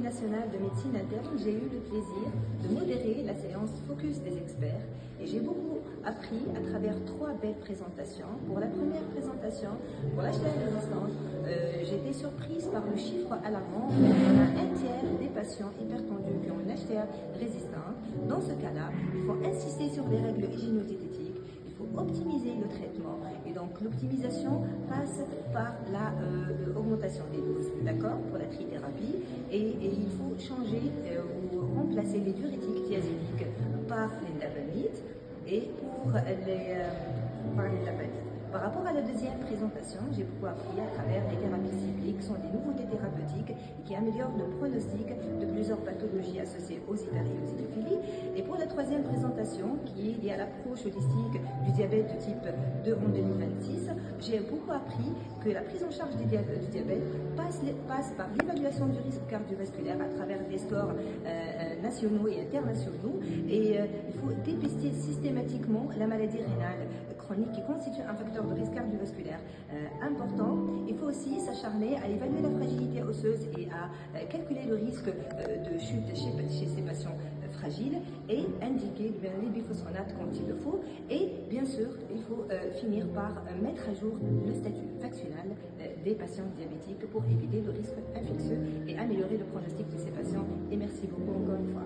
nationale de médecine interne, j'ai eu le plaisir de modérer la séance Focus des experts et j'ai beaucoup appris à travers 3 belles présentations. Pour la première présentation, pour l'HTR résistante, j'étais surprise par le chiffre alarmant. On a un tiers des patients hypertendus qui ont une HTR résistante. Dans ce cas-là, il faut insister sur les règles hygiéno-diététiques. Il faut optimiser le traitement et donc l'optimisation passe par l'augmentation des doses, d'accord, pour la trithérapie et il faut changer ou remplacer les diurétiques thiazéniques par les lavanites et par les lavanites. Par rapport à la deuxième présentation, j'ai beaucoup appris à travers les thérapies cycliques, sont des nouveautés thérapeutiques qui améliorent le pronostic de plusieurs pathologies associées aux hyper- et aux hydrophilies. Et pour la troisième présentation, qui est liée à l'approche holistique du diabète de type 2 en 2026, j'ai beaucoup appris que la prise en charge du diabète passe par l'évaluation du risque cardiovasculaire à travers des scores nationaux et internationaux. Et il faut dépister systématiquement la maladie rénale chronique qui constitue un facteur de risque cardiovasculaire important. Il faut aussi s'acharner à évaluer la fragilité osseuse et à calculer le risque de chute chez ces patients fragiles et indiquer les biphosphonates quand il le faut. Et bien sûr, il faut finir par mettre à jour le statut vaccinal des patients diabétiques pour éviter le risque infectieux et améliorer le pronostic de ces patients. Et merci beaucoup encore une fois.